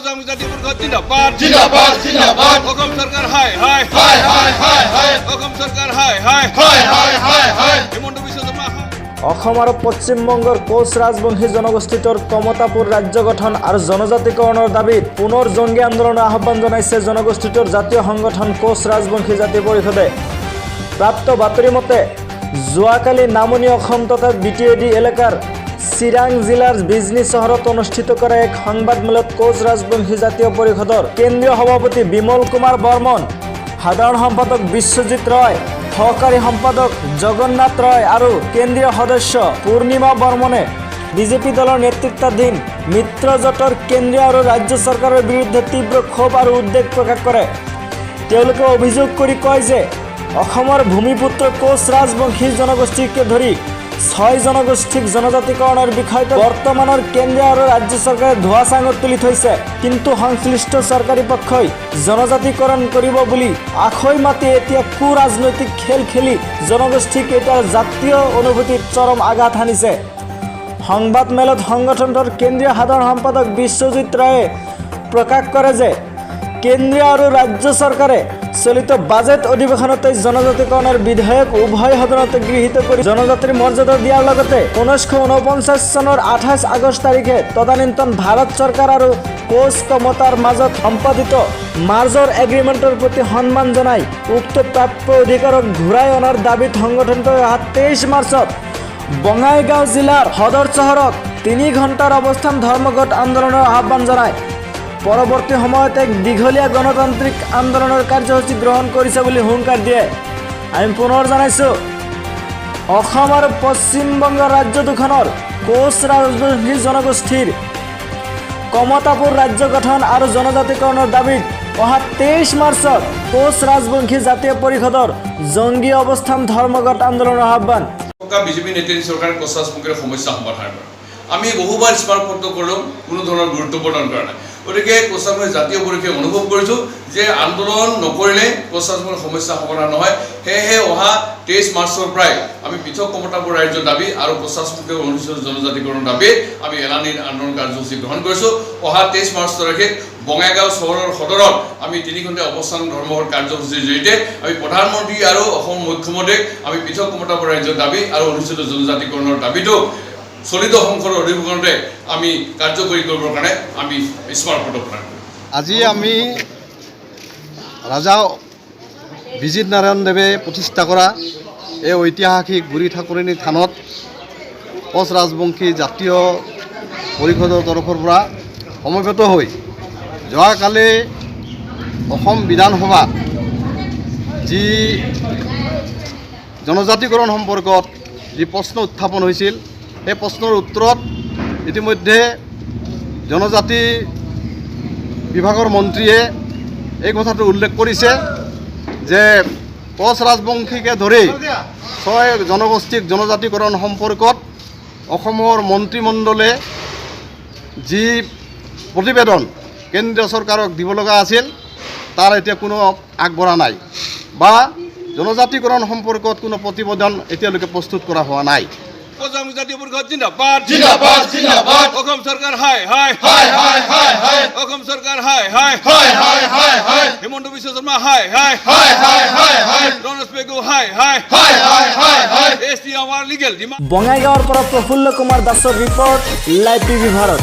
জাতীয় পরিষদ জিন্দাবাদ জিন্দাবাদ জিন্দাবাদ অসম সরকার হায় হায় হায় হায় হায় হায় অসম সরকার হায় হায় হায় হায় হায় হায় হিমন্ত বিশ্ব শৰ্মা অসম আৰু পশ্চিমবংগৰ কোচ ৰাজবংশী জনগোষ্ঠীটোৰ কমতাপুৰ ৰাজ্য গঠন আৰু জনজাতিকৰণৰ দাবীত পুনৰ জংগী আন্দোলনৰ আহ্বান জনাইছে জনগোষ্ঠীটোৰ জাতীয় সংগঠন কোচ ৰাজবংশী জাতীয় পৰিষদে। প্ৰাপ্ত বাতৰি মতে যোৱাকালি নামনি অসম তথা বিটিএডি এলেকাৰ চিৰাং জিলাৰ বিজনী চহৰত অনুষ্ঠিত কৰা এক সংবাদমেলত কোচ ৰাজবংশী জাতীয় পৰিষদৰ কেন্দ্ৰীয় সভাপতি বিমল কুমাৰ বৰ্মন, সাধাৰণ সম্পাদক বিশ্বজিৎ ৰয়, সহকাৰী সম্পাদক জগন্নাথ ৰয় আৰু কেন্দ্ৰীয় সদস্য পূৰ্ণিমা বৰ্মনে বিজেপি দলৰ নেতৃত্বাধীন মিত্ৰজোঁটৰ কেন্দ্ৰীয় আৰু ৰাজ্য চৰকাৰৰ বিৰুদ্ধে তীব্ৰ ক্ষোভ আৰু উদ্বেগ প্ৰকাশ কৰে। তেওঁলোকে অভিযোগ কৰি কয় যে অসমৰ ভূমিপুত্ৰ কোচ ৰাজবংশী জনগোষ্ঠীকে ধৰি 6 জনগোষ্ঠীক জনজাতিকৰণৰ বিষয়টো বৰ্তমানৰ কেন্দ্ৰীয় আৰু ৰাজ্য চৰকাৰে ধোঁৱা চাঙত তুলি থৈছে, কিন্তু সংশ্লিষ্ট চৰকাৰী পক্ষই জনজাতিকৰণ কৰিব বুলি আখৈ মাতি এতিয়া ৰাজনৈতিক খেল খেলি জনগোষ্ঠীক এতিয়া জাতীয় অনুভূতিত চৰম আঘাত হানিছে। সংবাদমেলত সংগঠনটোৰ কেন্দ্ৰীয় সাধাৰণ সম্পাদক বিশ্বজিৎ ৰায়ে প্ৰকাশ কৰে যে কেন্দ্ৰীয় আৰু ৰাজ্য চৰকাৰে চলিত বাজেট অধিৱেশনতে জনজাতিকৰণৰ বিধেয়ক উভয় সদনতে গৃহীত কৰি জনজাতিৰ মৰ্যাদা দিয়াৰ লগতে 1949 চনৰ 28 আগষ্ট তাৰিখে তদানীন্তন ভাৰত চৰকাৰ আৰু কোচ কমতাৰ মাজত সম্পাদিত মাৰ্জৰ এগ্ৰিমেণ্টৰ প্ৰতি সন্মান জনাই উক্ত প্ৰাপ্য অধিকাৰক ঘূৰাই অনাৰ দাবীত সংগঠনটোৱে 23 মাৰ্চত বঙাইগাঁও জিলাৰ সদৰ চহৰত 3 ঘণ্টাৰ অৱস্থান ধৰ্মঘট আন্দোলনৰ আহ্বান জনায়। পৰৱৰ্তী সময়ত এক দীঘলীয়া গণতান্ত্ৰিক আন্দোলনৰ কাৰ্যসূচী গ্ৰহণ কৰিছে বুলি হুংকাৰ দিয়ে। আমি পুনৰ জনাইছোঁ, অসম আৰু পশ্চিমবংগ ৰাজ্য দুখনৰ কোচ ৰাজবংশী জনগোষ্ঠীৰ কমতাপুৰ ৰাজ্য গঠন আৰু জনজাতিকৰণৰ দাবীত 23 মাৰ্চত কোচ ৰাজবংশী জাতীয় পৰিষদৰ জংগী অৱস্থান ধৰ্মঘট আন্দোলনৰ আহ্বান। বিজেপি নেতৃত্বাধীন চৰকাৰে কোচ ৰাজবংশীৰ সমস্যা সমাধান কৰে। আমি বহুবাৰ স্মাৰকপত্ৰ কৰিলেও কোনো ধৰণৰ গুৰুত্ব প্ৰদান কৰা নাই। গতিকে কোচ ৰাজবংশী জাতীয় পৰিষদে অনুভৱ কৰিছোঁ যে আন্দোলন নকৰিলে কোচ ৰাজবংশীৰ সমস্যা সমাধান নহয়। সেয়েহে অহা 23 মাৰ্চৰ পৰাই আমি পৃথক কমতাপুৰ ৰাজ্যৰ দাবী আৰু কোচ ৰাজবংশীৰ অনুসূচিত জনজাতিকৰণৰ দাবী আমি এলানি আন্দোলন কাৰ্যসূচী গ্ৰহণ কৰিছোঁ। অহা 23 মাৰ্চ তাৰিখে বঙাইগাঁও চহৰৰ সদৰত আমি 3 ঘণ্টা অৱস্থান ধৰ্মঘট কাৰ্যসূচীৰ জৰিয়তে আমি প্ৰধানমন্ত্ৰী আৰু অসম মুখ্যমন্ত্ৰীক আমি পৃথক কমতাপুৰ ৰাজ্যৰ দাবী আৰু অনুসূচিত জনজাতিকৰণৰ দাবীটো চলিত সংসদৰ অধিৱেশনতে আমি কাৰ্যকৰী কৰিবৰ কাৰণে আমি স্মাৰকপত্ৰ প্ৰদান কৰিম। আজি আমি ৰাজা বিজিত নাৰায়ণ দেৱে প্ৰতিষ্ঠা কৰা এই ঐতিহাসিক বুঢ়ী ঠাকুৰণী থানত কোচ ৰাজবংশী জাতীয় পৰিষদৰ তৰফৰ পৰা সমবেত হৈ যোৱাকালি অসম বিধানসভাত যি জনজাতিকৰণ সম্পৰ্কত যি প্ৰশ্ন উত্থাপন হৈছিল, সেই প্ৰশ্নৰ উত্তৰত ইতিমধ্যে জনজাতি বিভাগৰ মন্ত্ৰীয়ে এই কথাটো উল্লেখ কৰিছে যে কোচ ৰাজবংশীকে ধৰি 6 জনগোষ্ঠীক জনজাতিকৰণ সম্পৰ্কত অসমৰ মন্ত্ৰীমণ্ডলে যি প্ৰতিবেদন কেন্দ্ৰীয় চৰকাৰক দিব লগা আছিল তাৰ এতিয়া কোনো আগবঢ়া নাই বা জনজাতিকৰণ সম্পৰ্কত কোনো প্ৰতিবেদন এতিয়ালৈকে প্ৰস্তুত কৰা হোৱা নাই। অসম জাতীয় পৰিষদ জিন্দাবাদ জিন্দাবাদ জিন্দাবাদ অসম চৰকাৰ হায় হায় হায় হায় হায় হায় অসম চৰকাৰ হায় হায় হায় হায় হায় হায় হিমন্ত বিশ্ব শৰ্মা হায় হায় হায় হায় হায় হায় ৰমেশ পেগু হায় হায় হায় হায় হায় হায় এছ টি আমাৰ লিগেল ডিমাণ্ড। বঙাইগাঁৱৰ পৰা প্ৰফুল্ল কুমাৰ দাসৰ ৰিপৰ্ট, লাইভ টিভি ভাৰত।